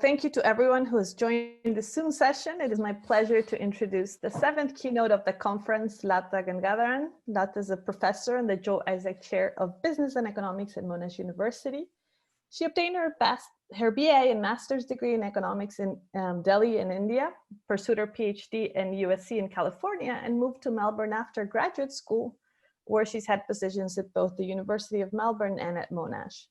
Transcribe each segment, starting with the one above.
thank you to everyone who has joined the Zoom session. It is my pleasure to introduce the 7th keynote of the conference, Lata Gangadharan. Lata is a professor in the Joe Isaac Chair of Business and Economics at Monash University. She obtained her BA and master's degree in economics in Delhi in India, pursued her PhD in USC in California, and moved to Melbourne after graduate school, where she's had positions at both the University of Melbourne and at Monash.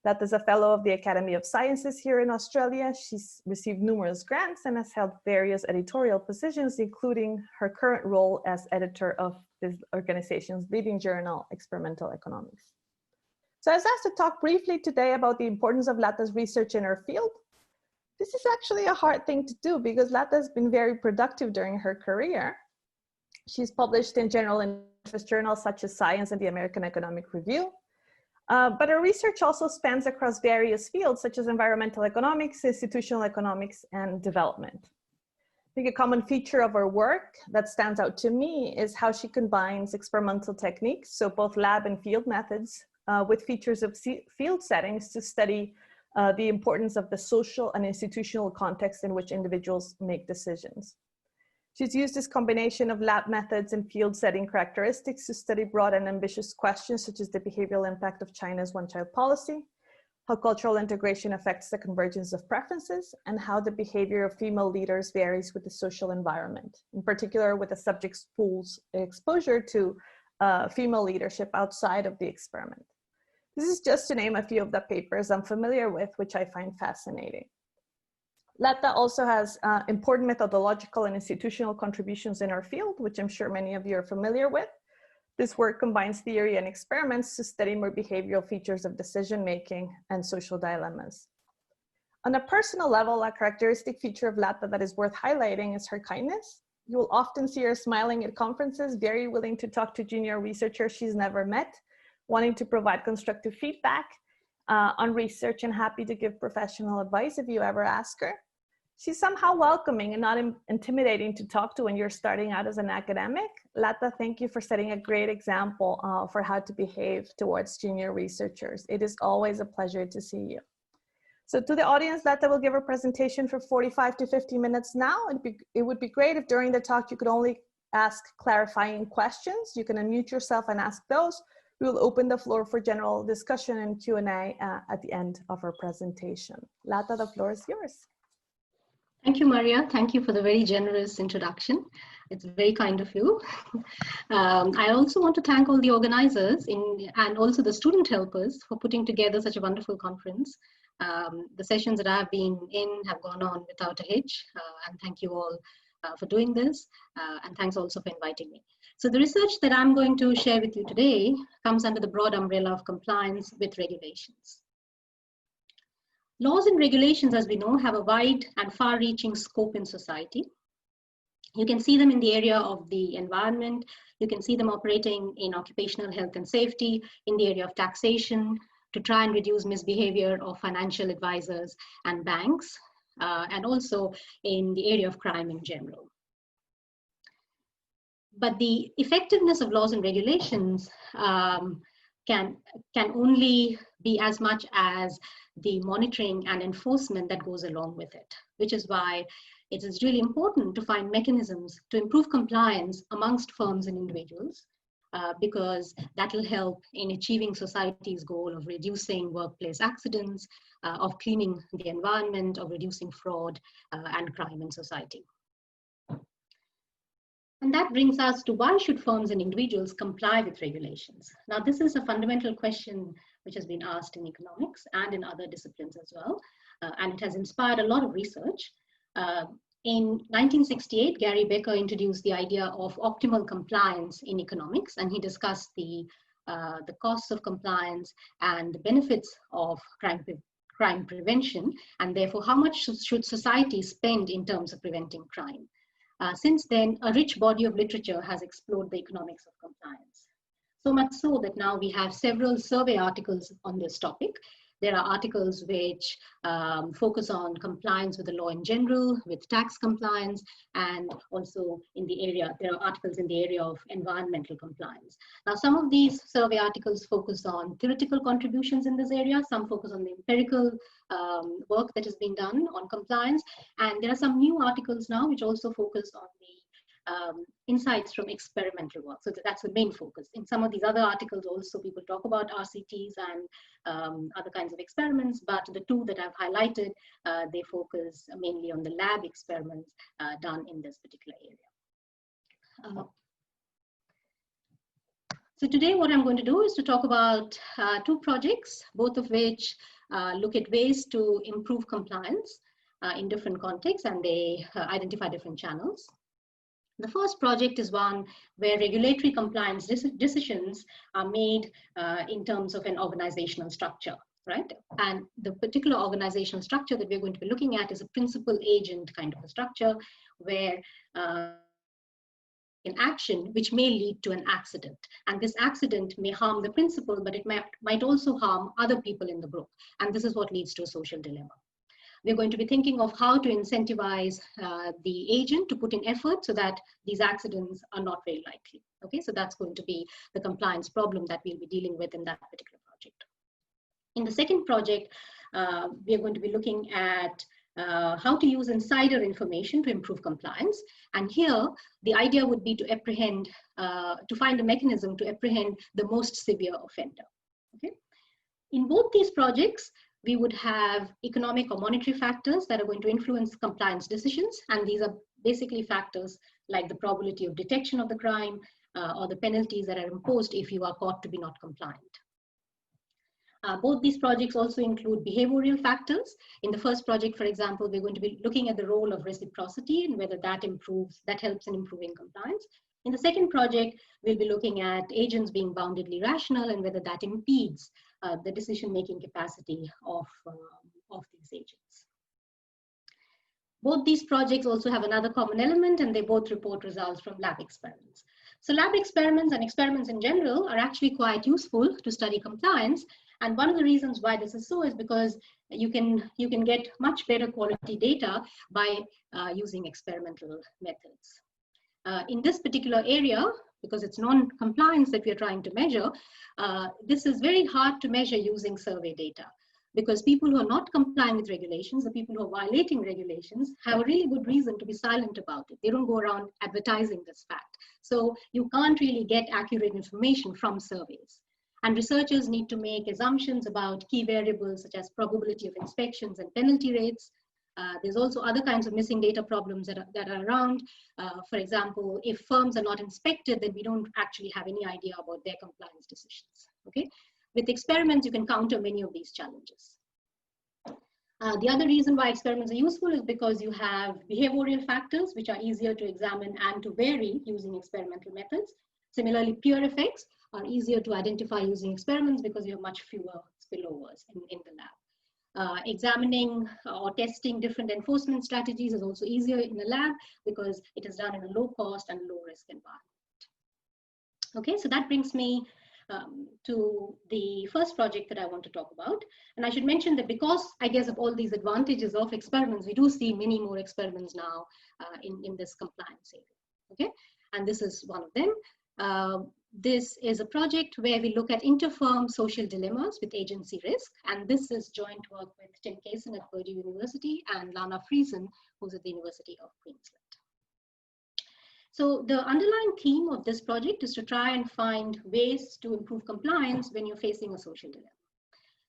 Lata is a fellow of the Academy of Sciences here in Australia. She's received numerous grants and has held various editorial positions, including her current role as editor of this organization's leading journal, Experimental Economics. So I was asked to talk briefly today about the importance of Lata's research in her field. This is actually a hard thing to do because Lata has been very productive during her career. She's published in general interest journals such as Science and the American Economic Review. But her research also spans across various fields such as environmental economics, institutional economics, and development. I think a common feature of her work that stands out to me is how she combines experimental techniques, so both lab and field methods, with features of field settings to study the importance of the social and institutional context in which individuals make decisions. She's used this combination of lab methods and field setting characteristics to study broad and ambitious questions such as the behavioral impact of China's one-child policy, how cultural integration affects the convergence of preferences, and how the behavior of female leaders varies with the social environment, in particular with the subject pool's exposure to female leadership outside of the experiment. This is just to name a few of the papers I'm familiar with, which I find fascinating. Lata also has important methodological and institutional contributions in our field, which I'm sure many of you are familiar with. This work combines theory and experiments to study more behavioral features of decision-making and social dilemmas. On a personal level, a characteristic feature of Lata that is worth highlighting is her kindness. You will often see her smiling at conferences, very willing to talk to junior researchers she's never met, wanting to provide constructive feedback on research, and happy to give professional advice if you ever ask her. She's somehow welcoming and not intimidating to talk to when you're starting out as an academic. Lata, thank you for setting a great example for how to behave towards junior researchers. It is always a pleasure to see you. So to the audience, Lata will give a presentation for 45 to 50 minutes now. It would be great if during the talk you could only ask clarifying questions. You can unmute yourself and ask those. We will open the floor for general discussion and Q&A at the end of our presentation. Lata, the floor is yours. Thank you, Maria. Thank you for the very generous introduction. It's very kind of you. I also want to thank all the organizers and also the student helpers for putting together such a wonderful conference. The sessions that I've been in have gone on without a hitch, and thank you all for doing this, and thanks also for inviting me. So the research that I'm going to share with you today comes under the broad umbrella of compliance with regulations. Laws and regulations, as we know, have a wide and far-reaching scope in society. You can see them in the area of the environment. You can see them operating in occupational health and safety, in the area of taxation, to try and reduce misbehavior of financial advisors and banks, and also in the area of crime in general. But the effectiveness of laws and regulations can only be as much as the monitoring and enforcement that goes along with it, which is why it is really important to find mechanisms to improve compliance amongst firms and individuals, because that will help in achieving society's goal of reducing workplace accidents, of cleaning the environment, of reducing fraud and crime in society. And that brings us to why should firms and individuals comply with regulations? Now, this is a fundamental question which has been asked in economics and in other disciplines as well, and it has inspired a lot of research. In 1968, Gary Becker introduced the idea of optimal compliance in economics, and he discussed the costs of compliance and the benefits of crime prevention, and therefore how much should society spend in terms of preventing crime. Since then, a rich body of literature has explored the economics of compliance. So much so that now we have several survey articles on this topic. There are articles which focus on compliance with the law in general, with tax compliance, and also in the area, there are articles in the area of environmental compliance. Now, some of these survey articles focus on theoretical contributions in this area, some focus on the empirical work that has been done on compliance, and there are some new articles now which also focus on the insights from experimental work. So that's the main focus. In some of these other articles also people talk about RCTs and other kinds of experiments, but the two that I've highlighted, they focus mainly on the lab experiments done in this particular area. So today what I'm going to do is to talk about two projects, both of which look at ways to improve compliance in different contexts, and they identify different channels. The first project is one where regulatory compliance decisions are made in terms of an organizational structure, right? And the particular organizational structure that we're going to be looking at is a principal agent kind of a structure where an action which may lead to an accident. And this accident may harm the principal, but it might also harm other people in the group. And this is what leads to a social dilemma. We're going to be thinking of how to incentivize the agent to put in effort so that these accidents are not very likely. Okay, so that's going to be the compliance problem that we'll be dealing with in that particular project. In the second project, we are going to be looking at how to use insider information to improve compliance. And here, the idea would be to apprehend, to find a mechanism to apprehend the most severe offender. Okay. In both these projects, we would have economic or monetary factors that are going to influence compliance decisions. And these are basically factors like the probability of detection of the crime or the penalties that are imposed if you are caught to be not compliant. Both these projects also include behavioral factors. In the first project, for example, we're going to be looking at the role of reciprocity and whether that helps in improving compliance. In the second project, we'll be looking at agents being boundedly rational and whether that impedes the decision-making capacity of these agents. Both these projects also have another common element, and they both report results from lab experiments. So lab experiments and experiments in general are actually quite useful to study compliance. And one of the reasons why this is so is because you can get much better quality data by using experimental methods. In this particular area, because it's non-compliance that we are trying to measure, this is very hard to measure using survey data, because people who are not complying with regulations, the people who are violating regulations, have a really good reason to be silent about it. They don't go around advertising this fact. So you can't really get accurate information from surveys. And researchers need to make assumptions about key variables such as probability of inspections and penalty rates. There's also other kinds of missing data problems that are around. For example, if firms are not inspected, then we don't actually have any idea about their compliance decisions. Okay? With experiments, you can counter many of these challenges. The other reason why experiments are useful is because you have behavioral factors which are easier to examine and to vary using experimental methods. Similarly, peer effects are easier to identify using experiments because you have much fewer spillovers in the lab. Examining or testing different enforcement strategies is also easier in the lab because it is done in a low cost and low risk environment. Okay, so that brings me to the first project that I want to talk about. And I should mention that because I guess of all these advantages of experiments, we do see many more experiments now in this compliance area. Okay, and this is one of them. This is a project where we look at inter-firm social dilemmas with agency risk. And this is joint work with Tim Kaysen at Purdue University and Lana Friesen, who's at the University of Queensland. So the underlying theme of this project is to try and find ways to improve compliance when you're facing a social dilemma.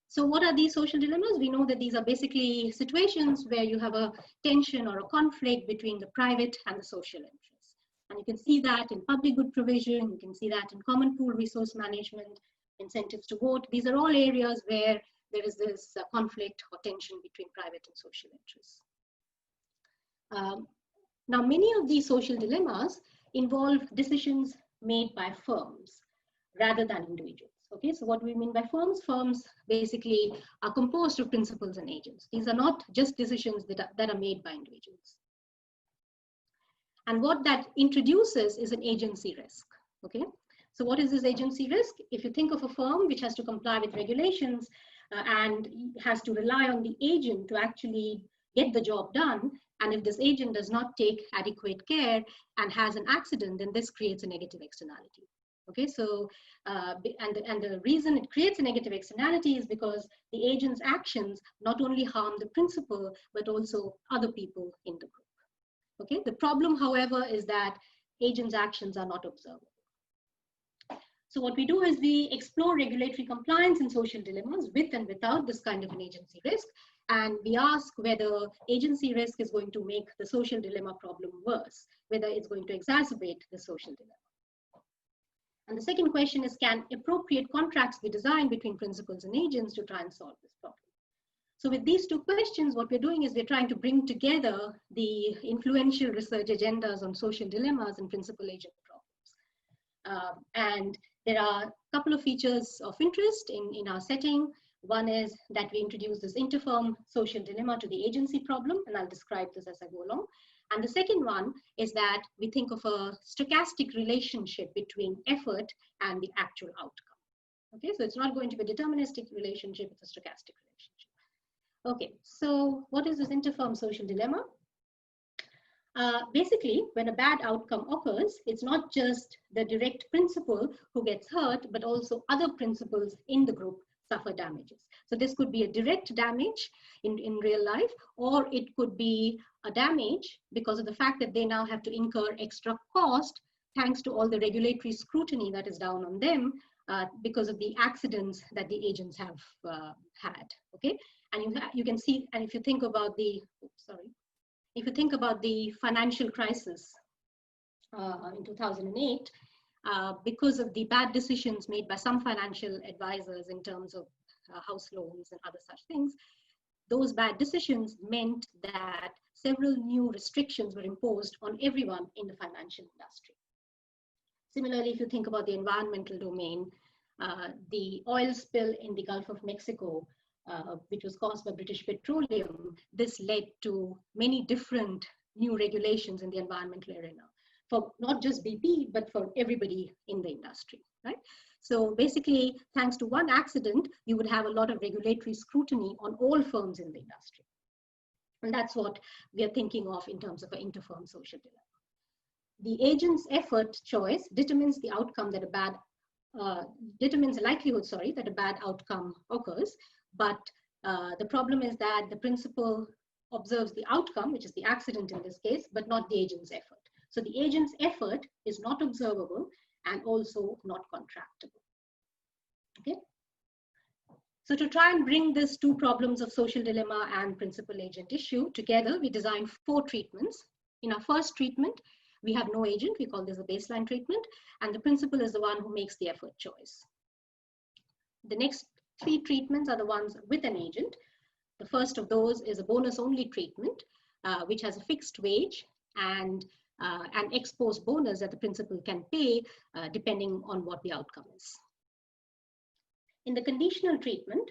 So what are these social dilemmas? We know that these are basically situations where you have a tension or a conflict between the private and the social interests. And you can see that in public good provision, you can see that in common pool resource management, incentives to vote. These are all areas where there is this conflict or tension between private and social interests. Now, many of these social dilemmas involve decisions made by firms rather than individuals. Okay, so what do we mean by firms? Firms basically are composed of principals and agents. These are not just decisions that are made by individuals. And what that introduces is an agency risk. Okay, so what is this agency risk? If you think of a firm which has to comply with regulations, and has to rely on the agent to actually get the job done. And if this agent does not take adequate care and has an accident, then this creates a negative externality. Okay, so and the reason it creates a negative externality is because the agent's actions not only harm the principal but also other people in the group. Okay, the problem, however, is that agents' actions are not observable. So what we do is we explore regulatory compliance and social dilemmas with and without this kind of an agency risk. And we ask whether agency risk is going to make the social dilemma problem worse, whether it's going to exacerbate the social dilemma. And the second question is, can appropriate contracts be designed between principals and agents to try and solve this problem? So with these two questions, what we're doing is we're trying to bring together the influential research agendas on social dilemmas and principal-agent problems. And there are a couple of features of interest in our setting. One is that we introduce this interfirm social dilemma to the agency problem, and I'll describe this as I go along. And the second one is that we think of a stochastic relationship between effort and the actual outcome. Okay, so it's not going to be a deterministic relationship, it's a stochastic relationship. Okay, so what is this interfirm social dilemma? Basically, when a bad outcome occurs, it's not just the direct principal who gets hurt, but also other principals in the group suffer damages. So this could be a direct damage in real life, or it could be a damage because of the fact that they now have to incur extra cost thanks to all the regulatory scrutiny that is down on them because of the accidents that the agents have had. Okay, and you can see, and if you think about the, if you think about the financial crisis in 2008, because of the bad decisions made by some financial advisors in terms of house loans and other such things, those bad decisions meant that several new restrictions were imposed on everyone in the financial industry. Similarly, if you think about the environmental domain, the oil spill in the Gulf of Mexico, which was caused by British Petroleum, this led to many different new regulations in the environmental arena for not just BP, but for everybody in the industry, right? So basically, thanks to one accident, you would have a lot of regulatory scrutiny on all firms in the industry. And that's what we are thinking of in terms of an interfirm social dilemma. The agent's effort choice determines the outcome that a bad, determines the likelihood, that a bad outcome occurs. But the problem is that the principal observes the outcome, which is the accident in this case, but not the agent's effort. So the agent's effort is not observable and also not contractable. Okay. So to try and bring these two problems of social dilemma and principal-agent issue together, we designed 4 treatments. In our first treatment, we have no agent. We call this a baseline treatment, and the principal is the one who makes the effort choice. The next 3 treatments are the ones with an agent. The first of those is a bonus-only treatment, which has a fixed wage and an ex-post bonus that the principal can pay depending on what the outcome is. In the conditional treatment,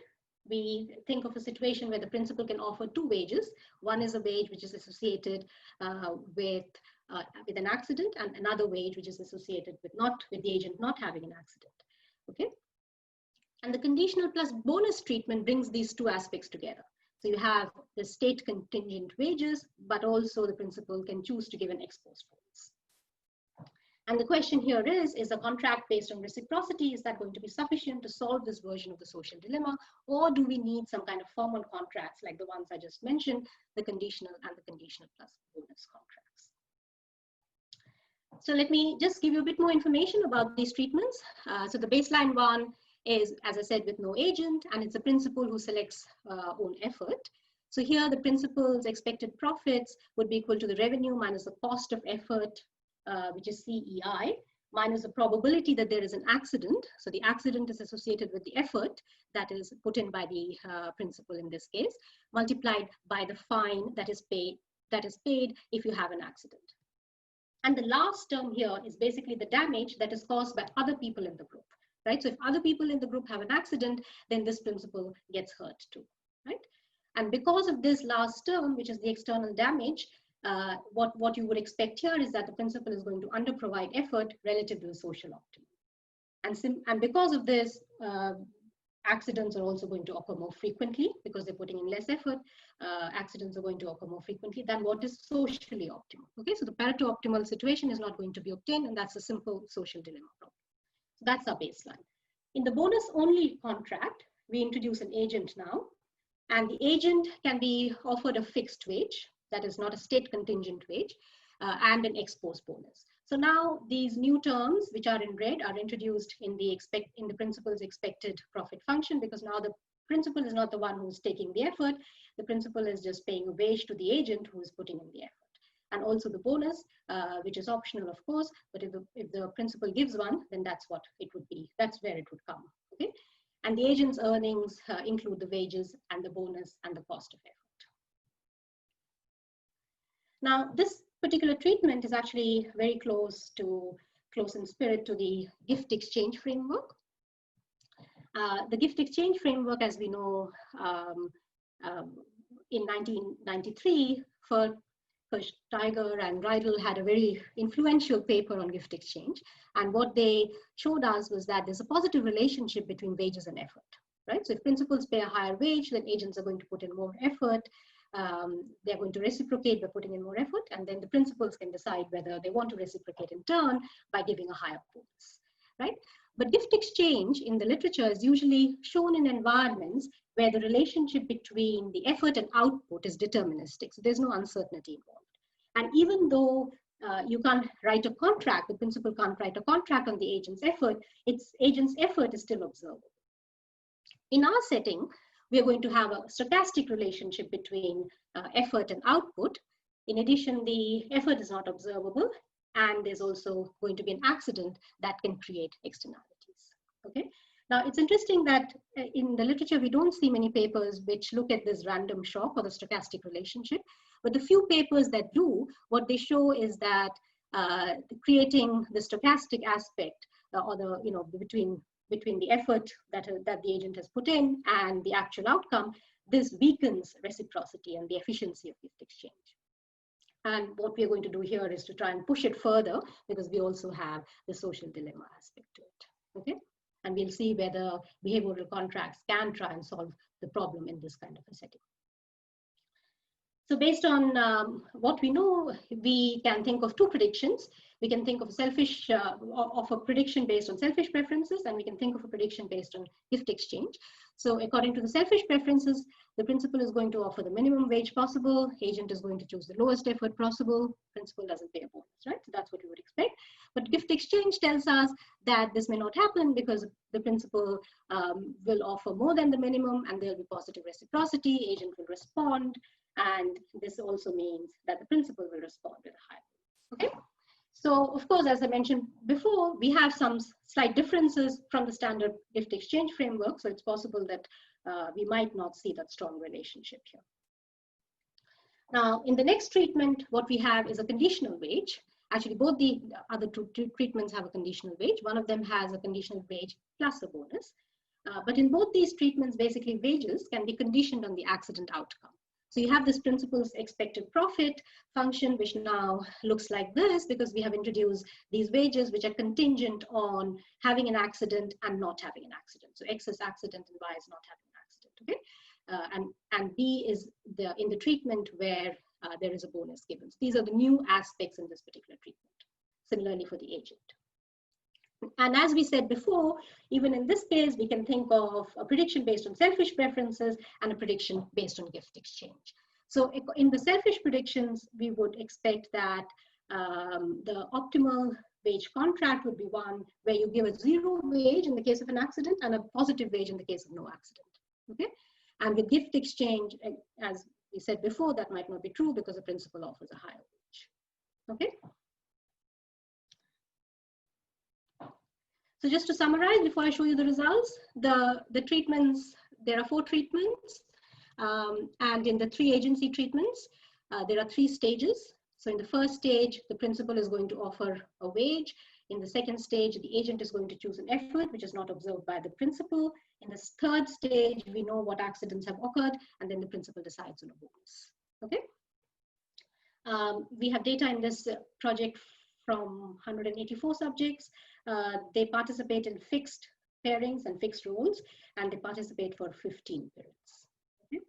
we think of a situation where the principal can offer 2 wages. One is a wage which is associated with an accident, and another wage which is associated with the agent not having an accident. Okay. And the conditional plus bonus treatment brings these 2 aspects together. So you have the state contingent wages, but also the principal can choose to give an ex-post bonus. And the question here is a contract based on reciprocity, is that going to be sufficient to solve this version of the social dilemma, or do we need some kind of formal contracts like the ones I just mentioned, the conditional and the conditional plus bonus contracts? So let me just give you a bit more information about these treatments. So the baseline one is, as I said, with no agent, and it's a principal who selects own effort. So here the principal's expected profits would be equal to the revenue minus the cost of effort, which is CEI, minus the probability that there is an accident. So the accident is associated with the effort that is put in by the principal in this case, multiplied by the fine that is paid if you have an accident. And the last term here is basically the damage that is caused by other people in the group, right? So if other people in the group have an accident, then this principal gets hurt too, right? And because of this last term, which is the external damage, what you would expect here is that the principal is going to underprovide effort relative to the social optimum. And because of this, accidents are also going to occur more frequently because they're putting in less effort. Accidents are going to occur more frequently than what is socially optimal. Okay, so the Pareto optimal situation is not going to be obtained, and that's a simple social dilemma problem. So that's our baseline. In the bonus only contract, we introduce an agent now, and the agent can be offered a fixed wage, that is not a state contingent wage, and an ex post bonus. So now these new terms, which are in red, are introduced in the principal's expected profit function, because now the principal is not the one who's taking the effort. The principal is just paying a wage to the agent who is putting in the effort. And also the bonus, which is optional, of course, but if the principal gives one, then that's what it would be. That's where it would come. Okay, and the agent's earnings include the wages and the bonus and the cost of effort. Now, this particular treatment is actually very close in spirit to the gift exchange framework. The gift exchange framework, as we know, in 1993, Tiger and Rydell had a very influential paper on gift exchange. And what they showed us was that there's a positive relationship between wages and effort, right? So if principals pay a higher wage, then agents are going to put in more effort. They're going to reciprocate by putting in more effort, and then the principals can decide whether they want to reciprocate in turn by giving a higher bonus, right? But gift exchange in the literature is usually shown in environments where the relationship between the effort and output is deterministic. So there's no uncertainty involved. And even though you can't write a contract, the principal can't write a contract on the agent's effort, agent's effort is still observable. In our setting, we are going to have a stochastic relationship between effort and output. In addition, the effort is not observable, and there's also going to be an accident that can create externalities. Okay. Now, it's interesting that in the literature, we don't see many papers which look at this random shock or the stochastic relationship, but the few papers that do, what they show is that creating the stochastic aspect or the, between the effort that the agent has put in and the actual outcome, this weakens reciprocity and the efficiency of gift exchange. And what we're going to do here is to try and push it further, because we also have the social dilemma aspect to it. Okay. And we'll see whether behavioral contracts can try and solve the problem in this kind of a setting. So based on what we know, we can think of two predictions. We can think of a prediction based on selfish preferences, and we can think of a prediction based on gift exchange. So according to the selfish preferences, the principal is going to offer the minimum wage possible, agent is going to choose the lowest effort possible, principal doesn't pay a bonus, right? So that's what we would expect. But gift exchange tells us that this may not happen because the principal will offer more than the minimum, and there'll be positive reciprocity, agent will respond, and this also means that the principal will respond with a higher. Okay. So, of course, as I mentioned before, we have some slight differences from the standard gift exchange framework. So it's possible that we might not see that strong relationship here. Now, in the next treatment, what we have is a conditional wage. Actually, both the other two treatments have a conditional wage. One of them has a conditional wage plus a bonus. But in both these treatments, basically wages can be conditioned on the accident outcome. So you have this principal's expected profit function, which now looks like this, because we have introduced these wages, which are contingent on having an accident and not having an accident. So X is accident and Y is not having an accident, okay? And B is in the treatment where there is a bonus given. So these are the new aspects in this particular treatment. Similarly for the agent. And as we said before, even in this case, we can think of a prediction based on selfish preferences and a prediction based on gift exchange. So in the selfish predictions, we would expect that the optimal wage contract would be one where you give a zero wage in the case of an accident and a positive wage in the case of no accident. Okay. And with gift exchange, as we said before, that might not be true because the principal offers a higher wage. Okay. So just to summarize, before I show you the results, the treatments, there are 4 treatments. And in the 3 agency treatments, there are 3 stages. So in the first stage, the principal is going to offer a wage. In the second stage, the agent is going to choose an effort, which is not observed by the principal. In the third stage, we know what accidents have occurred, and then the principal decides on a bonus. Okay. We have data in this project from 184 subjects. They participate in fixed pairings and fixed roles, and they participate for 15 periods. Okay.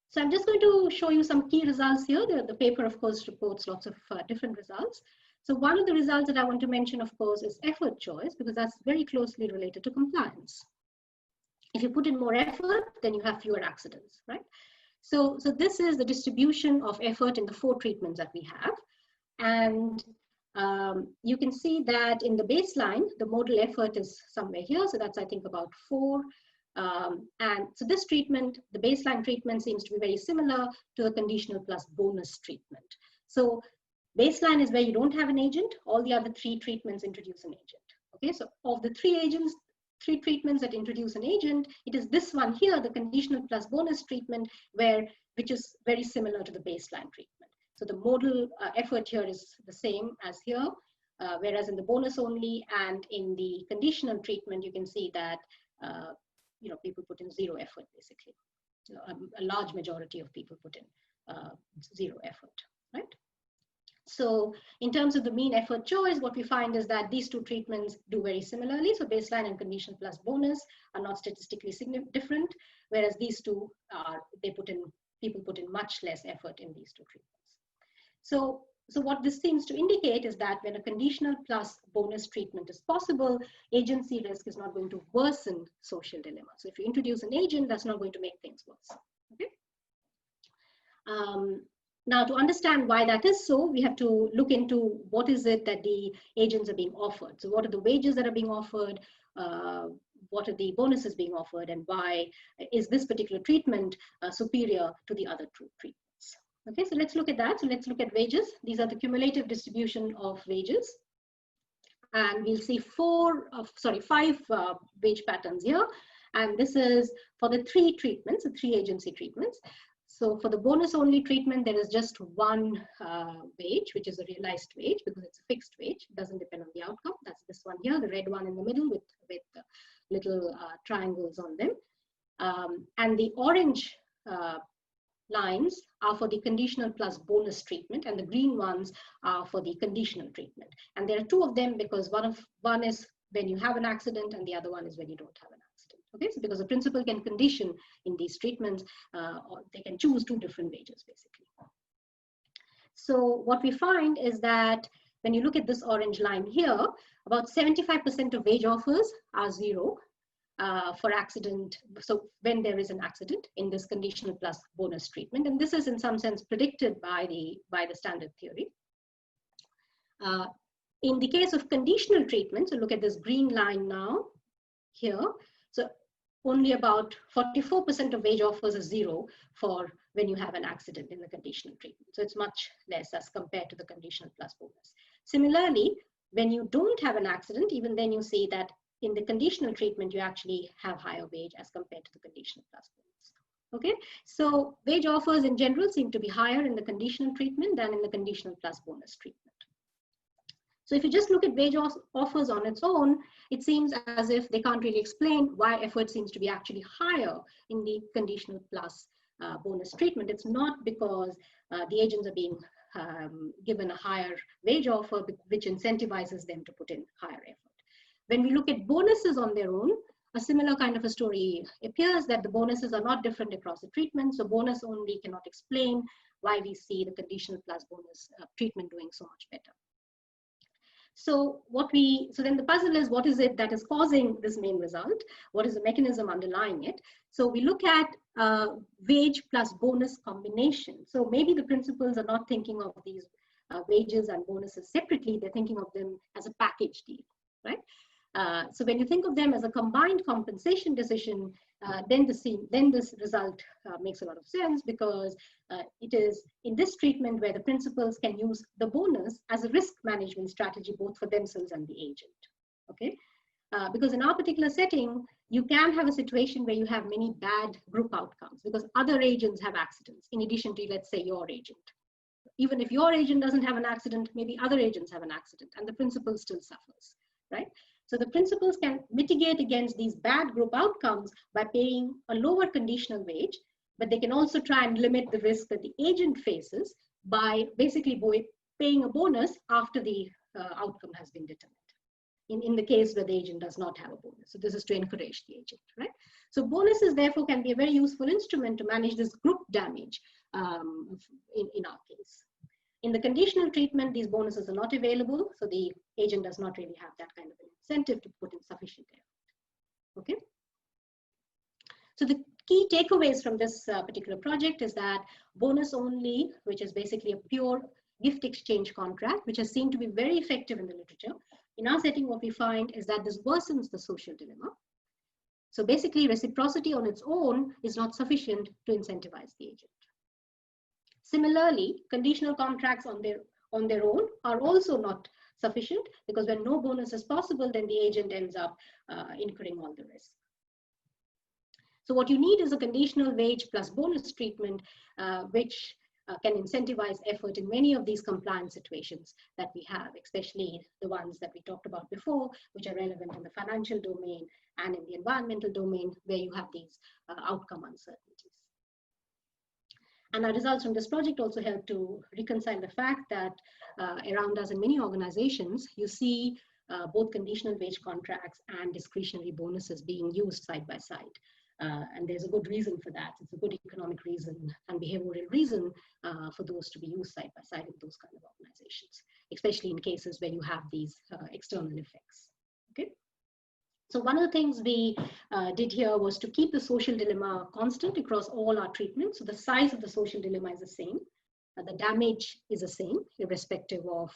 So I'm just going to show you some key results here. The paper, of course, reports lots of different results. So one of the results that I want to mention, of course, is effort choice, because that's very closely related to compliance. If you put in more effort, then you have fewer accidents, right? So this is the distribution of effort in the 4 treatments that we have. And you can see that in the baseline, the modal effort is somewhere here. So that's, I think, about 4. And so this treatment, the baseline treatment, seems to be very similar to the conditional plus bonus treatment. So baseline is where you don't have an agent. All the other 3 treatments introduce an agent. Okay, so of the 3 treatments that introduce an agent, it is this one here, the conditional plus bonus treatment, which is very similar to the baseline treatment. So the modal effort here is the same as here, whereas in the bonus only and in the conditional treatment, you can see that people put in 0 effort, basically. A large majority of people put in 0 effort, right? So in terms of the mean effort choice, what we find is that these 2 treatments do very similarly. So baseline and conditional plus bonus are not statistically different, whereas these 2 people put in much less effort in these 2 treatments. So what this seems to indicate is that when a conditional plus bonus treatment is possible, agency risk is not going to worsen social dilemma. So if you introduce an agent, that's not going to make things worse. Okay. Now, to understand why that is so, we have to look into what is it that the agents are being offered. So what are the wages that are being offered? What are the bonuses being offered? And why is this particular treatment superior to the other 2 treatments? Okay, so let's look at that. So let's look at wages. These are the cumulative distribution of wages. And we'll see 5 wage patterns here. And this is for the 3 treatments, the 3 agency treatments. So for the bonus only treatment, there is just 1 wage, which is a realized wage, because it's a fixed wage. It doesn't depend on the outcome. That's this one here, the red one in the middle with little triangles on them. And the orange lines are for the conditional plus bonus treatment, and the green ones are for the conditional treatment. And there are 2 of them because one is when you have an accident and the other one is when you don't have an accident. Okay, so because the principal can condition in these treatments, or they can choose 2 different wages, basically. So what we find is that when you look at this orange line here, about 75% of wage offers are 0 for accident. So when there is an accident in this conditional plus bonus treatment, and this is in some sense predicted by the standard theory. In the case of conditional treatment, so look at this green line now here. So only about 44% of wage offers are 0 for when you have an accident in the conditional treatment. So it's much less as compared to the conditional plus bonus. Similarly, when you don't have an accident, even then you see that in the conditional treatment, you actually have higher wage as compared to the conditional plus bonus. Okay, so wage offers in general seem to be higher in the conditional treatment than in the conditional plus bonus treatment. So if you just look at wage offers on its own, it seems as if they can't really explain why effort seems to be actually higher in the conditional plus bonus treatment. It's not because the agents are being given a higher wage offer, which incentivizes them to put in higher effort. When we look at bonuses on their own, a similar kind of a story appears, that the bonuses are not different across the treatment. So bonus only cannot explain why we see the conditional plus bonus treatment doing so much better. So then the puzzle is, what is it that is causing this main result? What is the mechanism underlying it? So we look at wage plus bonus combination. So maybe the principals are not thinking of these wages and bonuses separately. They're thinking of them as a package deal, right? So when you think of them as a combined compensation decision, then this result makes a lot of sense, because it is in this treatment where the principals can use the bonus as a risk management strategy, both for themselves and the agent. Okay, because in our particular setting, you can have a situation where you have many bad group outcomes because other agents have accidents in addition to, let's say, your agent. Even if your agent doesn't have an accident, maybe other agents have an accident and the principal still suffers, right? So the principals can mitigate against these bad group outcomes by paying a lower conditional wage, but they can also try and limit the risk that the agent faces by basically paying a bonus after the outcome has been determined. in the case where the agent does not have a bonus. So this is to encourage the agent, right? So bonuses therefore can be a very useful instrument to manage this group damage in our case. In the conditional treatment, these bonuses are not available, so the agent does not really have that kind of an incentive to put in sufficient effort. Okay. So the key takeaways from this particular project is that bonus only, which is basically a pure gift exchange contract, which has seemed to be very effective in the literature. In our setting, what we find is that this worsens the social dilemma. So basically, reciprocity on its own is not sufficient to incentivize the agent. Similarly, conditional contracts on their own are also not sufficient, because when no bonus is possible, then the agent ends up incurring all the risk. So what you need is a conditional wage plus bonus treatment, which can incentivize effort in many of these compliance situations that we have, especially the ones that we talked about before, which are relevant in the financial domain and in the environmental domain, where you have these outcome uncertainties. And our results from this project also help to reconcile the fact that around us in many organizations, you see both conditional wage contracts and discretionary bonuses being used side by side. And there's a good reason for that. It's a good economic reason and behavioral reason for those to be used side by side in those kind of organizations, especially in cases where you have these external effects. Okay. So one of the things we did here was to keep the social dilemma constant across all our treatments. So the size of the social dilemma is the same. The damage is the same, irrespective of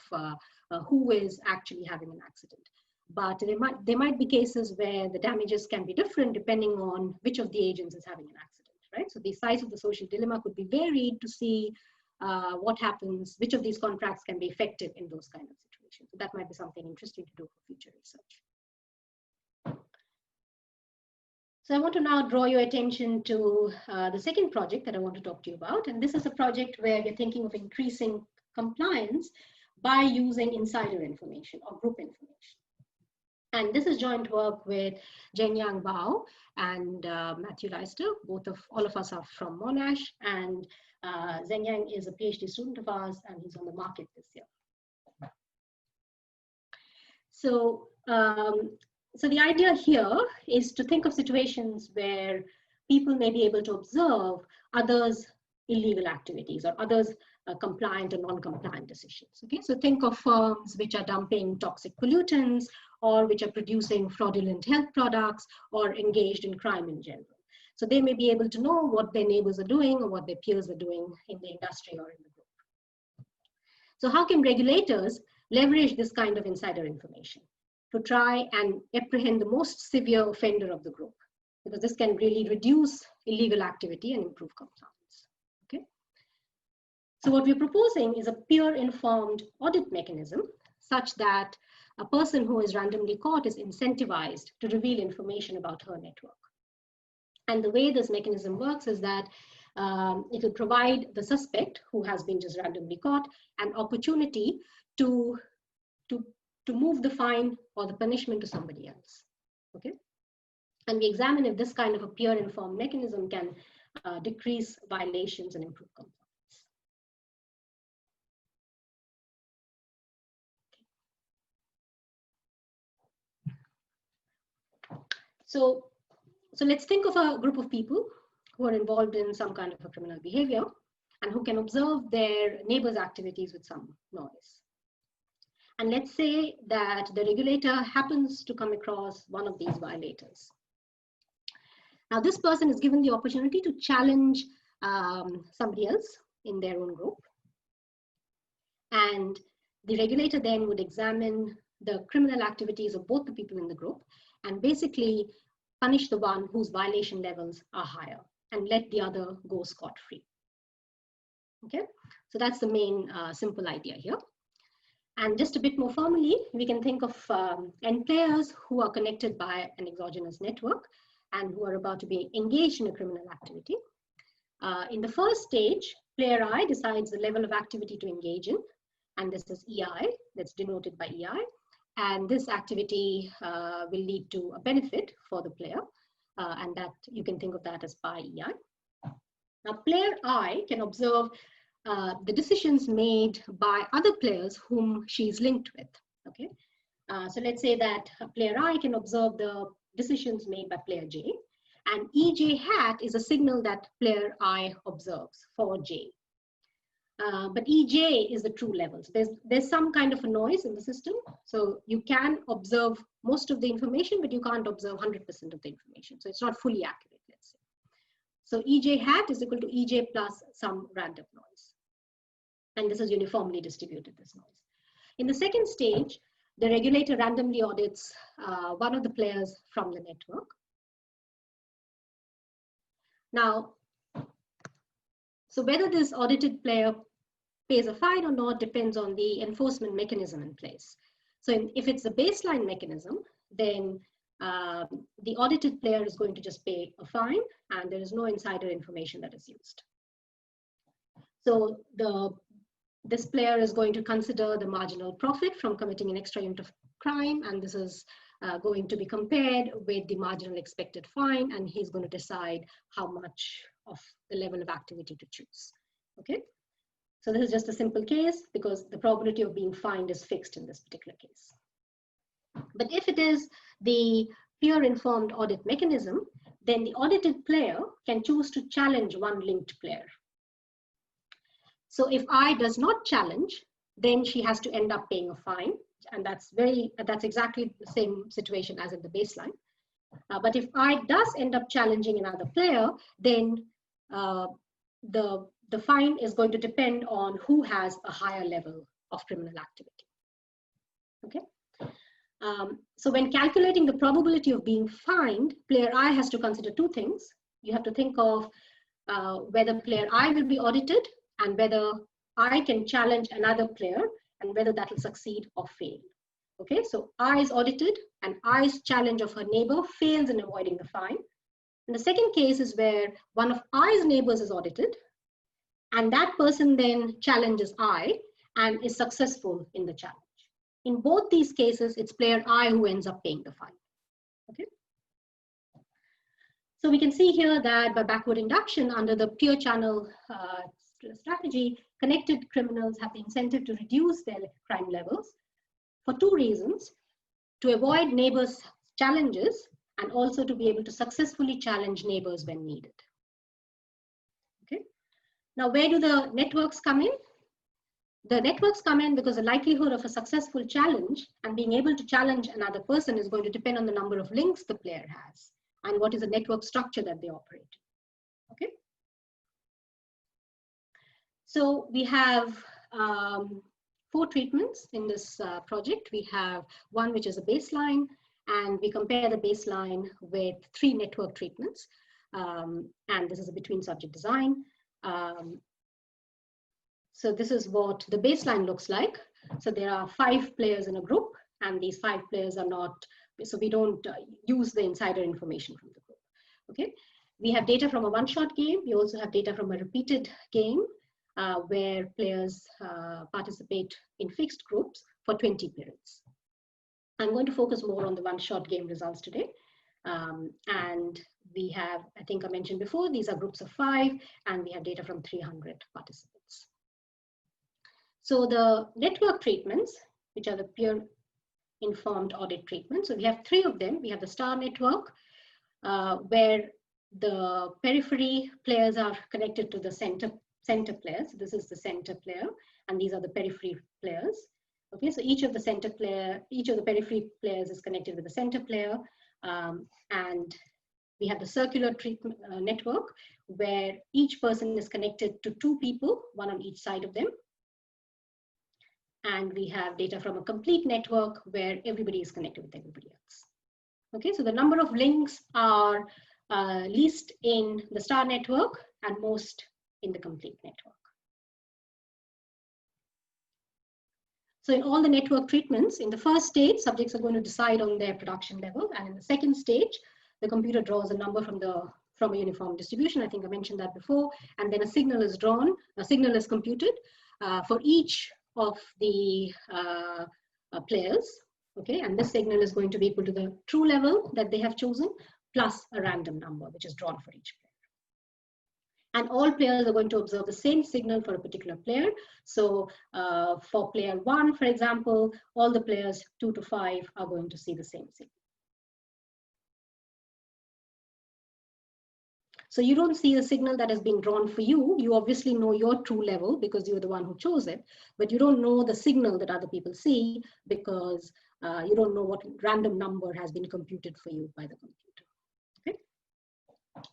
who is actually having an accident. But there might be cases where the damages can be different depending on which of the agents is having an accident, right? So the size of the social dilemma could be varied to see what happens, which of these contracts can be effective in those kind of situations. So that might be something interesting to do for future research. So I want to now draw your attention to the second project that I want to talk to you about. And this is a project where we're thinking of increasing compliance by using insider information or group information. And this is joint work with Zhengyang Bao and Matthew Leister. All of us are from Monash, and Zhengyang is a PhD student of ours, and he's on the market this year. So, so the idea here is to think of situations where people may be able to observe others' illegal activities or others' compliant or non-compliant decisions. Okay, so think of firms which are dumping toxic pollutants, or which are producing fraudulent health products, or engaged in crime in general. So they may be able to know what their neighbors are doing or what their peers are doing in the industry or in the group. So how can regulators leverage this kind of insider information to try and apprehend the most severe offender of the group? Because this can really reduce illegal activity and improve compliance. Okay. So what we're proposing is a peer-informed audit mechanism such that a person who is randomly caught is incentivized to reveal information about her network. And the way this mechanism works is that it will provide the suspect who has been just randomly caught an opportunity to move the fine or the punishment to somebody else. Okay. And we examine if this kind of a peer-informed mechanism can decrease violations and improve compliance. So let's think of a group of people who are involved in some kind of a criminal behavior and who can observe their neighbors' activities with some noise. And let's say that the regulator happens to come across one of these violators. Now, this person is given the opportunity to challenge somebody else in their own group. And the regulator then would examine the criminal activities of both the people in the group and basically punish the one whose violation levels are higher and let the other go scot-free. Okay, so that's the main simple idea here. And just a bit more formally, we can think of end players who are connected by an exogenous network and who are about to be engaged in a criminal activity. In the first stage, player I decides the level of activity to engage in, and this is EI, that's denoted by EI. And this activity will lead to a benefit for the player, and that you can think of that as pi EI. Now, player I can observe the decisions made by other players whom she's linked with. Okay, So let's say that player I can observe the decisions made by player J, and EJ hat is a signal that player I observes for J. But EJ is the true level. So there's some kind of a noise in the system. So you can observe most of the information, but you can't observe 100% of the information. So it's not fully accurate, let's say. So EJ hat is equal to EJ plus some random noise. And this is uniformly distributed, this noise. In the second stage, the regulator randomly audits one of the players from the network. Now, so whether this audited player pays a fine or not depends on the enforcement mechanism in place. So if it's a baseline mechanism, then the audited player is going to just pay a fine and there is no insider information that is used. So this player is going to consider the marginal profit from committing an extra unit of crime, and this is going to be compared with the marginal expected fine, and he's going to decide how much of the level of activity to choose. Okay. So this is just a simple case because the probability of being fined is fixed in this particular case. But if it is the peer-informed audit mechanism, then the audited player can choose to challenge one linked player. So if I does not challenge, then she has to end up paying a fine, and that's exactly the same situation as in the baseline. But if I does end up challenging another player, then the fine is going to depend on who has a higher level of criminal activity. Okay. So when calculating the probability of being fined, player I has to consider two things. You have to think of whether player I will be audited and whether I can challenge another player and whether that will succeed or fail. Okay, so I is audited and I's challenge of her neighbor fails in avoiding the fine. And the second case is where one of I's neighbors is audited and that person then challenges I and is successful in the challenge. In both these cases, it's player I who ends up paying the fine. Okay. So we can see here that by backward induction under the peer channel strategy, connected criminals have the incentive to reduce their crime levels for two reasons: to avoid neighbors' challenges and also to be able to successfully challenge neighbors when needed. Okay. Now, where do the networks come in? The networks come in because the likelihood of a successful challenge and being able to challenge another person is going to depend on the number of links the player has and what is the network structure that they operate. Okay. So we have 4 treatments in this project. We have one which is a baseline, and we compare the baseline with 3 network treatments. And this is a between subject design. So this is what the baseline looks like. So there are 5 players in a group, and these 5 players are not, so we don't use the insider information from the group. Okay. We have data from a one-shot game. We also have data from a repeated game where players participate in fixed groups for 20 periods. I'm going to focus more on the one-shot game results today. And we have, I think I mentioned before, these are groups of 5, and we have data from 300 participants. So the network treatments, which are the peer-informed audit treatments, so we have 3 of them. We have the star network, where the periphery players are connected to the center players. This is the center player, and these are the periphery players. Okay, so each of the periphery players is connected with the center player, and we have the circular treatment network, where each person is connected to 2 people, one on each side of them. And we have data from a complete network where everybody is connected with everybody else. Okay, so the number of links are least in the star network and most in the complete network. So in all the network treatments, in the first stage, subjects are going to decide on their production level. And in the second stage, the computer draws a number from a uniform distribution. I think I mentioned that before. And then a signal is drawn, a signal is computed for each of the players. Okay, and this signal is going to be equal to the true level that they have chosen plus a random number, which is drawn for each player. And all players are going to observe the same signal for a particular player. So for player 1, for example, all the players 2 to 5 are going to see the same signal. So you don't see the signal that has been drawn for you. You obviously know your true level because you're the one who chose it, but you don't know the signal that other people see because you don't know what random number has been computed for you by the computer. Okay.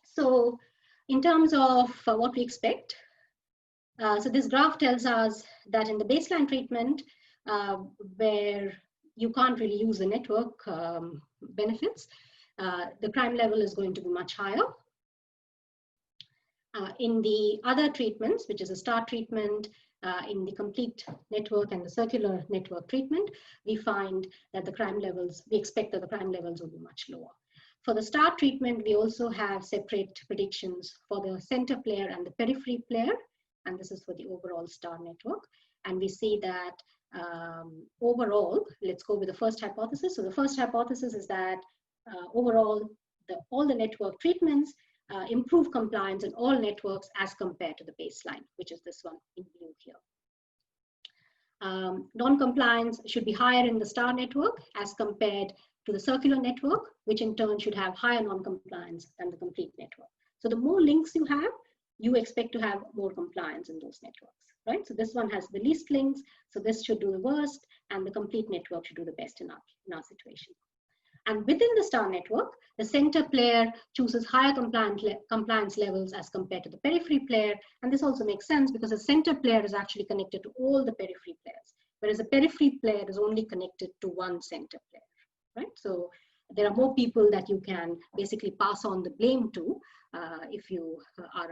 So in terms of what we expect, so this graph tells us that in the baseline treatment, where you can't really use the network benefits, the crime level is going to be much higher. In the other treatments, which is a star treatment, in the complete network and the circular network treatment, we find that the crime levels, we expect that the crime levels will be much lower. For the star treatment, we also have separate predictions for the center player and the periphery player, and this is for the overall star network. And we see that overall, let's go with the first hypothesis. So the first hypothesis is that overall, all the network treatments improve compliance in all networks as compared to the baseline, which is this one in blue here. Non-compliance should be higher in the star network as compared to the circular network, which in turn should have higher non-compliance than the complete network. So the more links you have, you expect to have more compliance in those networks, right? So this one has the least links, so this should do the worst, and the complete network should do the best in our situation. And within the star network, the center player chooses higher compliance levels as compared to the periphery player. And this also makes sense because the center player is actually connected to all the periphery players, whereas the periphery player is only connected to one center player, right? So there are more people that you can basically pass on the blame to if you are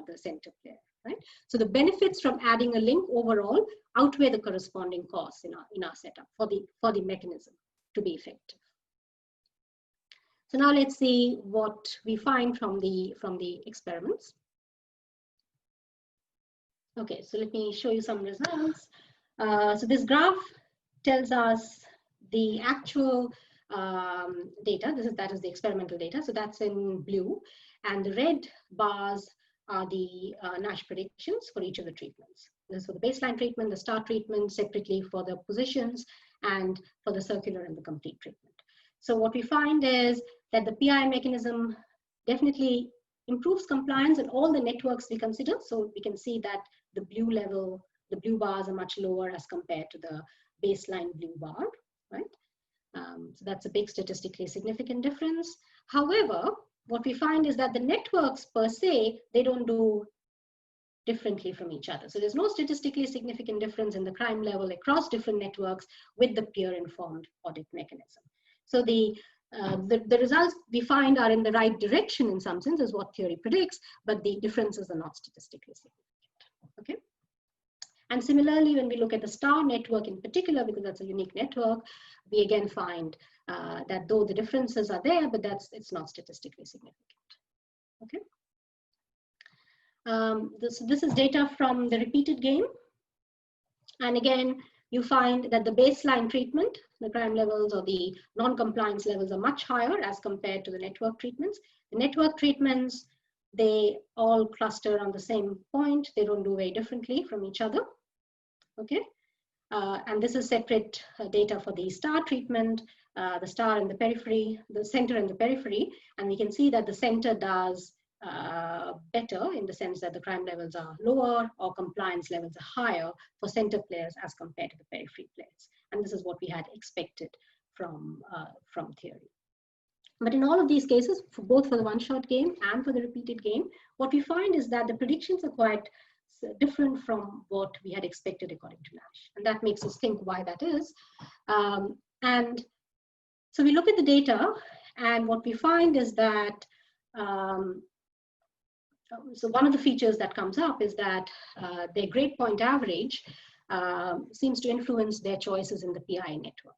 the center player, right? So the benefits from adding a link overall outweigh the corresponding costs in our setup for the mechanism to be effective. So now let's see what we find from the experiments. Okay, so let me show you some results. So this graph tells us the actual data. That is the experimental data. So that's in blue, and the red bars are the Nash predictions for each of the treatments. This is for the baseline treatment, the star treatment, separately for the positions, and for the circular and the complete treatment. So what we find is that the PI mechanism definitely improves compliance in all the networks we consider. So we can see that the blue bars are much lower as compared to the baseline blue bar, right? So that's a big statistically significant difference. However, what we find is that the networks per se, they don't do differently from each other. So there's no statistically significant difference in the crime level across different networks with the peer-informed audit mechanism. So the results we find are in the right direction in some sense, is what theory predicts, but the differences are not statistically significant. Okay. And similarly, when we look at the star network in particular, because that's a unique network, we again find that though the differences are there, but it's not statistically significant. Okay. This is data from the repeated game. And again, you find that the baseline treatment, the crime levels or the non-compliance levels are much higher as compared to the network treatments. The network treatments, they all cluster on the same point. They don't do very differently from each other. Okay. And this is separate data for the star treatment, the star and the periphery, the center and the periphery. And we can see that the center does better in the sense that the crime levels are lower or compliance levels are higher for center players as compared to the periphery players. And this is what we had expected from theory. But in all of these cases, both for the one-shot game and for the repeated game, what we find is that the predictions are quite different from what we had expected according to Nash. And that makes us think why that is. And so we look at the data, and what we find is that so one of the features that comes up is that their grade point average seems to influence their choices in the PI network.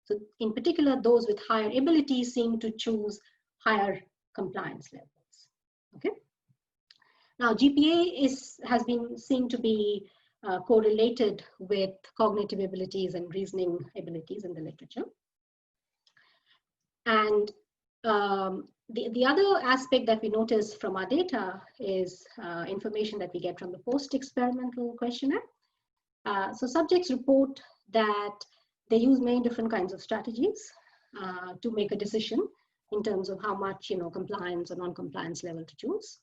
So in particular, those with higher ability seem to choose higher compliance levels. Okay. Now GPA has been seen to be correlated with cognitive abilities and reasoning abilities in the literature. And The other aspect that we notice from our data is information that we get from the post-experimental questionnaire. So subjects report that they use many different kinds of strategies to make a decision in terms of how much compliance or non-compliance level to choose.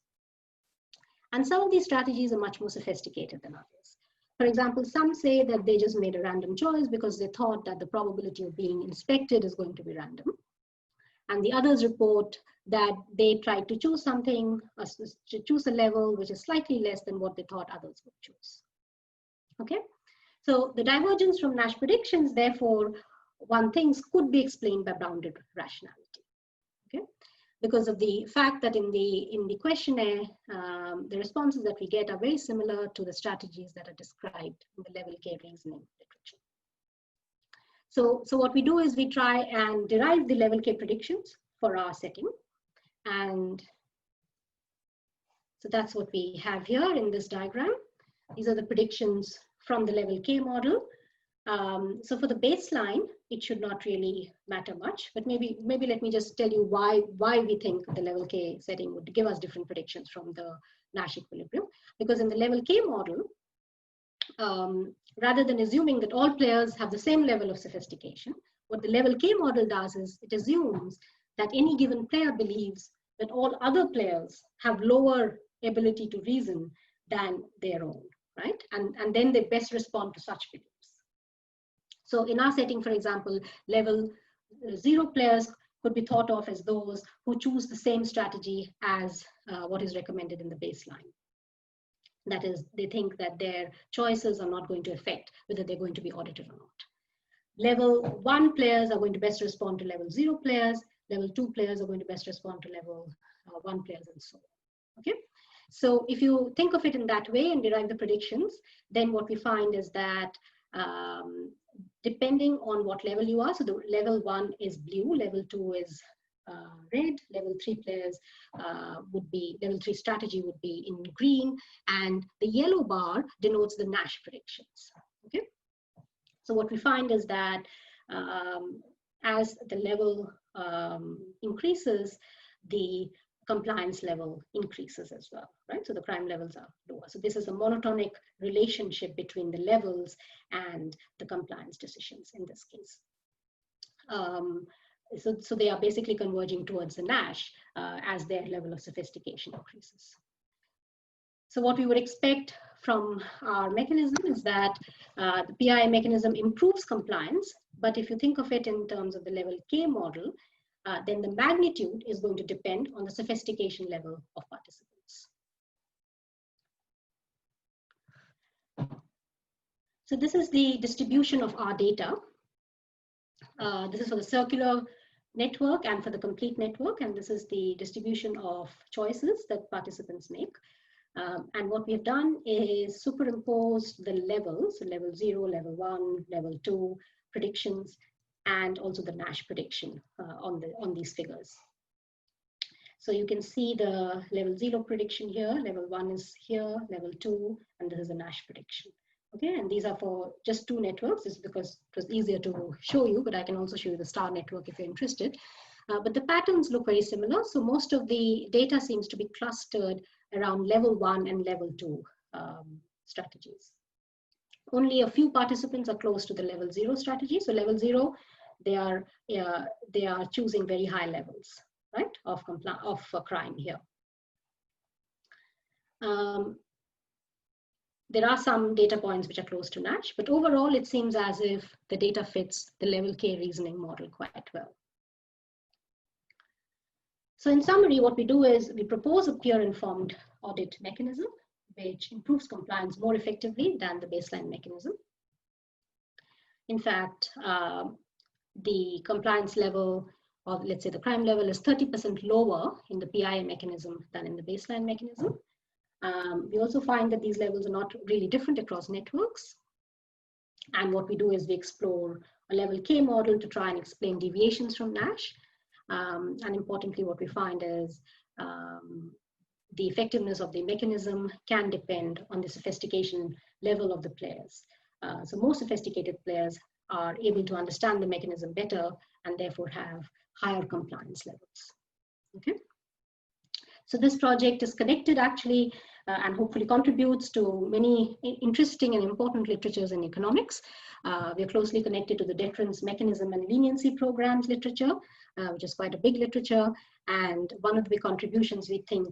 And some of these strategies are much more sophisticated than others. For example, some say that they just made a random choice because they thought that the probability of being inspected is going to be random. And the others report that they tried to choose something, to choose a level which is slightly less than what they thought others would choose. Okay, so the divergence from Nash predictions, therefore, one thinks could be explained by bounded rationality. Okay, because of the fact that in the questionnaire, the responses that we get are very similar to the strategies that are described in the level K reasoning literature. So what we do is we try and derive the level K predictions for our setting. And so that's what we have here in this diagram. These are the predictions from the level K model. So for the baseline, it should not really matter much, but maybe let me just tell you why we think the level K setting would give us different predictions from the Nash equilibrium. Because in the level K model, rather than assuming that all players have the same level of sophistication, what the level K model does is it assumes that any given player believes that all other players have lower ability to reason than their own, right? And then they best respond to such beliefs. So in our setting, for example, level 0 players could be thought of as those who choose the same strategy as what is recommended in the baseline. That is, they think that their choices are not going to affect whether they're going to be audited or not. Level 1 players are going to best respond to level 0 players. Level 2 players are going to best respond to level 1 players, and so on. Okay, so if you think of it in that way and derive the predictions, then what we find is that depending on what level you are, so the level 1 is blue, level 2 is red, level 3 players level 3 strategy would be in green, and the yellow bar denotes the Nash predictions. Okay, so what we find is that as the level increases, the compliance level increases as well, right? So the crime levels are lower. So this is a monotonic relationship between the levels and the compliance decisions in this case. So they are basically converging towards the Nash as their level of sophistication increases. So what we would expect from our mechanism is that the PI mechanism improves compliance, but if you think of it in terms of the level K model, then the magnitude is going to depend on the sophistication level of participants. So this is the distribution of our data. This is for the circular network and for the complete network, and this is the distribution of choices that participants make. And what we've done is superimposed the levels, so level 0, level 1, level 2 predictions, and also the Nash prediction on these figures. So you can see the level 0 prediction here, level 1 is here, level 2, and this is the Nash prediction. Okay, and these are for just 2 networks. This is because it was easier to show you, but I can also show you the star network if you're interested. But the patterns look very similar. So most of the data seems to be clustered around level 1 and level 2 strategies. Only a few participants are close to the level 0 strategy. So level 0, they are choosing very high levels, right, of crime here. There are some data points which are close to Nash, but overall it seems as if the data fits the level K reasoning model quite well. So in summary, what we do is we propose a peer-informed audit mechanism which improves compliance more effectively than the baseline mechanism. In fact, the compliance level, or let's say the crime level, is 30% lower in the PI mechanism than in the baseline mechanism. We also find that these levels are not really different across networks. And what we do is we explore a level K model to try and explain deviations from Nash. And importantly, what we find is the effectiveness of the mechanism can depend on the sophistication level of the players. So more sophisticated players are able to understand the mechanism better and therefore have higher compliance levels. Okay. So this project is connected actually and hopefully contributes to many interesting and important literatures in economics. We are closely connected to the deference mechanism and leniency programs literature, which is quite a big literature. And one of the contributions we think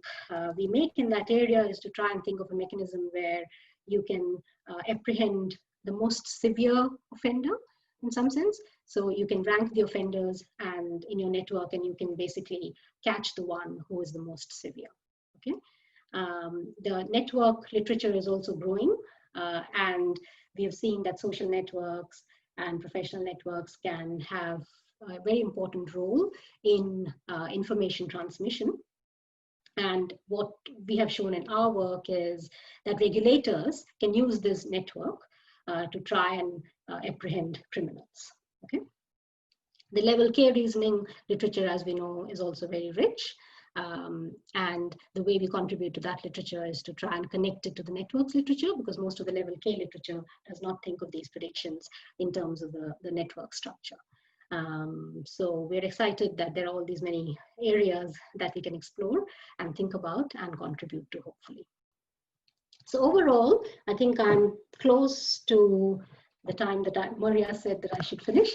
we make in that area is to try and think of a mechanism where you can apprehend the most severe offender in some sense. So you can rank the offenders and in your network, and you can basically catch the one who is the most severe. Okay. The network literature is also growing, and we have seen that social networks and professional networks can have a very important role in information transmission. And what we have shown in our work is that regulators can use this network to try and apprehend criminals. Okay. The level K reasoning literature, as we know, is also very rich. And the way we contribute to that literature is to try and connect it to the networks literature, because most of the level K literature does not think of these predictions in terms of the network structure. So we're excited that there are all these many areas that we can explore and think about and contribute to, hopefully. So overall, I think I'm close to the time that Maria said that I should finish.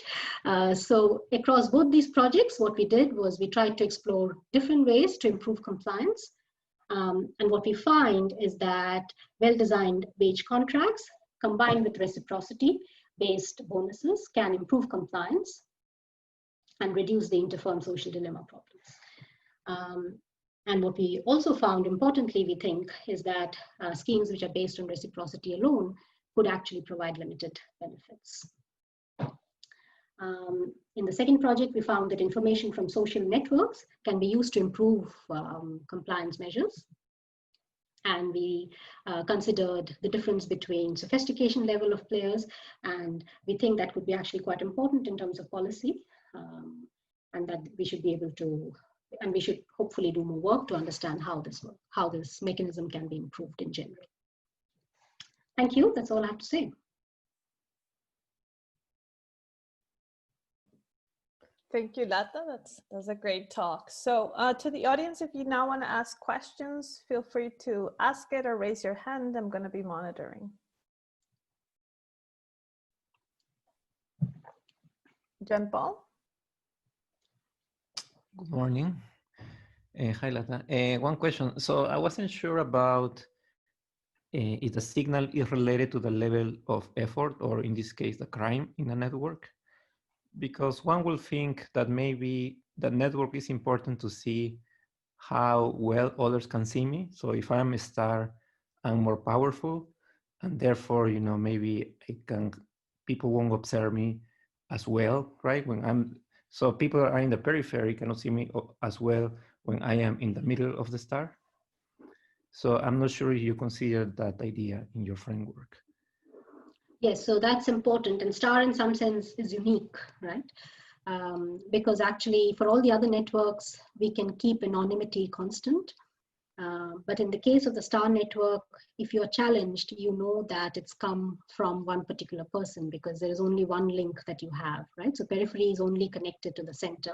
So across both these projects, what we did was we tried to explore different ways to improve compliance. And what we find is that well-designed wage contracts combined with reciprocity-based bonuses can improve compliance and reduce the interfirm social dilemma problems. And what we also found, importantly, we think, is that schemes which are based on reciprocity alone could actually provide limited benefits. In the second project, we found that information from social networks can be used to improve compliance measures. And we considered the difference between sophistication level of players, and we think that could be actually quite important in terms of policy, and that we should be able to, and we should hopefully do more work to understand how this mechanism can be improved in general. Thank you. That's all I have to say. Thank you, Lata. That's a great talk. So to the audience, if you now want to ask questions, feel free to ask it or raise your hand. I'm going to be monitoring. John Paul? Good morning. Hi, Lata. One question. So I wasn't sure about if the signal is related to the level of effort, or in this case, the crime in a network. Because one will think that maybe the network is important to see how well others can see me. So if I'm a star, I'm more powerful, and therefore, you know, maybe people won't observe me as well, right? So people are in the periphery cannot see me as well when I am in the middle of the star. So I'm not sure if you consider that idea in your framework. Yes, so that's important, and star in some sense is unique, right? Because actually for all the other networks, we can keep anonymity constant. But in the case of the star network, if you're challenged, you know that it's come from one particular person because there is only one link that you have, right? So periphery is only connected to the center.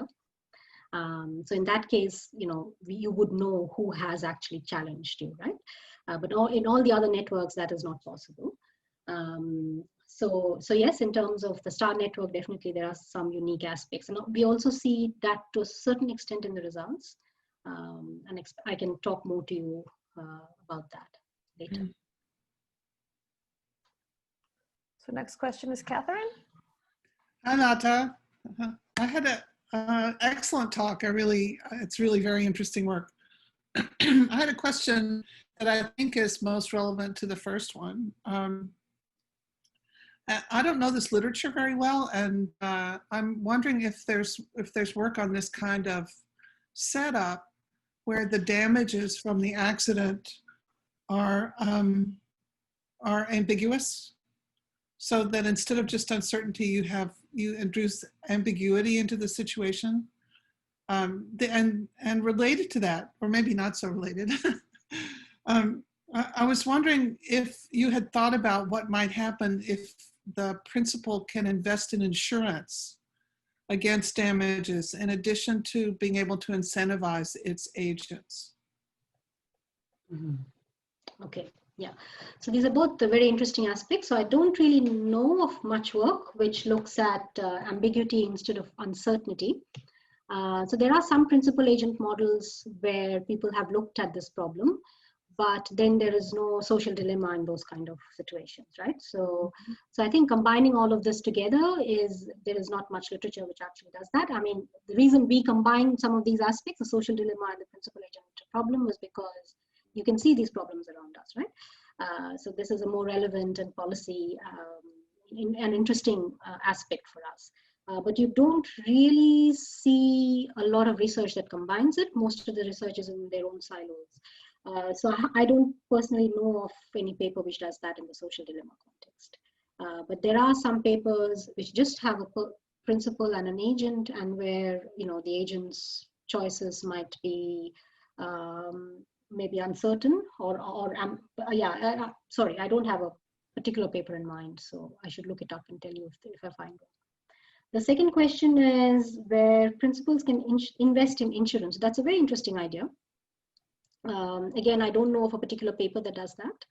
So in that case, you know, you would know who has actually challenged you, right? But in all the other networks, that is not possible. So yes, in terms of the star network, definitely there are some unique aspects. And we also see that to a certain extent in the results. And I can talk more to you about that later. So next question is Catherine. Hi, Lata. I had an excellent talk. It's really very interesting work. I had a question that I think is most relevant to the first one. I don't know this literature very well, and I'm wondering if there's work on this kind of setup where the damages from the accident are ambiguous, so that instead of just uncertainty, you introduce ambiguity into the situation. And related to that, or maybe not so related, I was wondering if you had thought about what might happen if the principal can invest in insurance against damages in addition to being able to incentivize its agents? Okay, yeah. So these are both the very interesting aspects. So I don't really know of much work which looks at ambiguity instead of uncertainty. So there are some principal agent models where people have looked at this problem, but then there is no social dilemma in those kind of situations, right? So I think combining all of this together there is not much literature which actually does that. I mean, the reason we combine some of these aspects, the social dilemma and the principal agent problem, was because you can see these problems around us, right? So this is a more relevant and policy an interesting aspect for us. But you don't really see a lot of research that combines it. Most of the research is in their own silos. So I don't personally know of any paper which does that in the social dilemma context. But there are some papers which just have a principal and an agent, and where the agent's choices might be maybe uncertain sorry, I don't have a particular paper in mind, so I should look it up and tell you if I find one. The second question is where principals can invest in insurance. That's a very interesting idea. Again, I don't know of a particular paper that does that.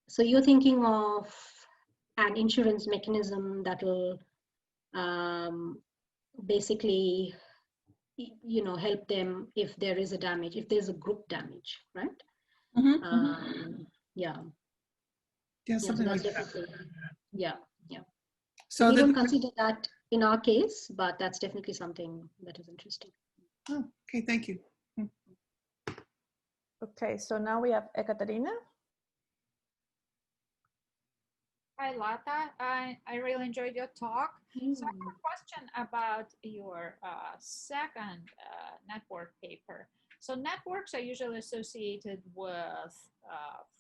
So you're thinking of an insurance mechanism that will basically, help them if there is a damage, if there's a group damage, right? Yeah. Yeah, something like that. Yeah. So we don't consider that in our case, but that's definitely something that is interesting. Oh, okay, thank you. Okay, so now we have Ekaterina. Hi, Lata. I really enjoyed your talk. So I have a question about your second network paper. So networks are usually associated with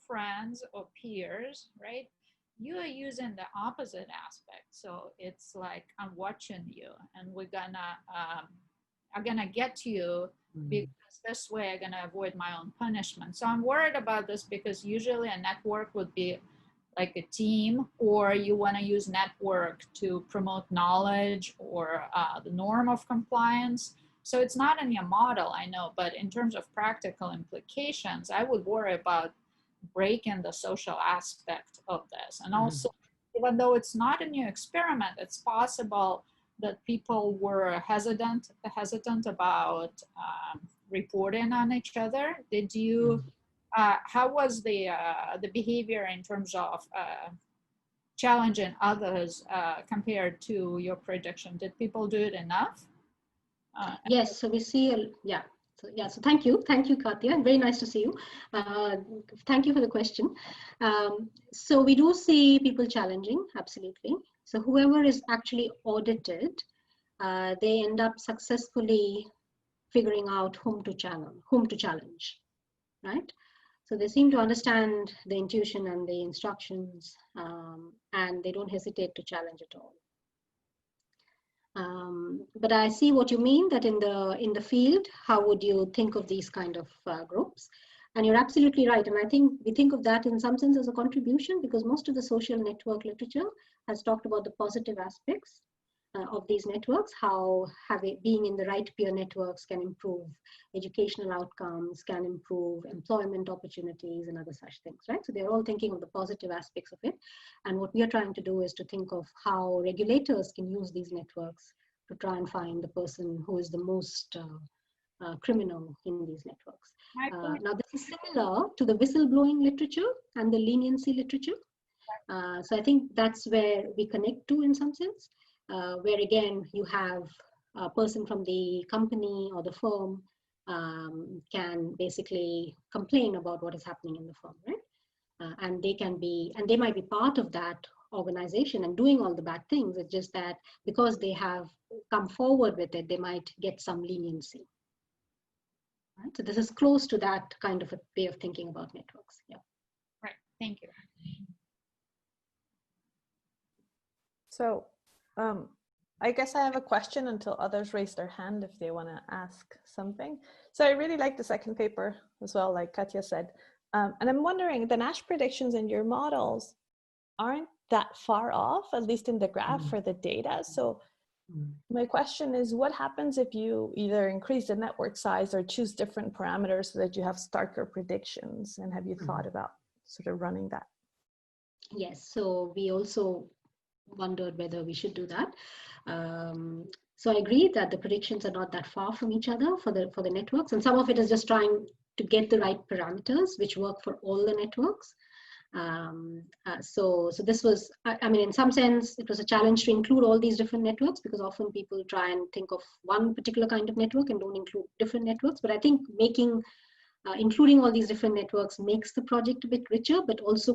friends or peers, right? You are using the opposite aspect. So it's like, I'm watching you and I'm gonna get you because this way I'm gonna avoid my own punishment. So I'm worried about this because usually a network would be like a team, or you want to use network to promote knowledge or the norm of compliance. So it's not in your model, I know, but in terms of practical implications, I would worry about breaking the social aspect of this. And also, even though it's not in your experiment, it's possible that people were hesitant about reporting on each other. Did you? How was the behavior in terms of challenging others compared to your prediction? Did people do it enough? Yes, so we see, so thank you, Katya, very nice to see you. Thank you for the question. So we do see people challenging, absolutely. So whoever is actually audited, they end up successfully figuring out whom to challenge, right? So they seem to understand the intuition and the instructions, and they don't hesitate to challenge at all. But I see what you mean, that in the field, how would you think of these kind of groups? And you're absolutely right. And I think we think of that in some sense as a contribution, because most of the social network literature has talked about the positive aspects of these networks, how being in the right peer networks can improve educational outcomes, can improve employment opportunities and other such things, right? So they're all thinking of the positive aspects of it. And what we are trying to do is to think of how regulators can use these networks to try and find the person who is the most criminal in these networks. Now, this is similar to the whistleblowing literature and the leniency literature. So I think that's where we connect to in some sense. Where again, you have a person from the company or the firm can basically complain about what is happening in the firm, right? And they might be part of that organization and doing all the bad things. It's just that because they have come forward with it, they might get some leniency. Right? So this is close to that kind of a way of thinking about networks. Yeah. Right. Thank you. So I guess I have a question until others raise their hand if they want to ask something. So I really like the second paper as well, like Katya said. And I'm wondering, the Nash predictions in your models, aren't that far off, at least in the graph for the data. So my question is, what happens if you either increase the network size or choose different parameters so that you have starker predictions? And have you thought about sort of running that? Yes, so we also wondered whether we should do that. So I agree that the predictions are not that far from each other for the networks, and some of it is just trying to get the right parameters which work for all the networks. So this was, I mean, in some sense, it was a challenge to include all these different networks, because often people try and think of one particular kind of network and don't include different networks. But I think including all these different networks makes the project a bit richer, but also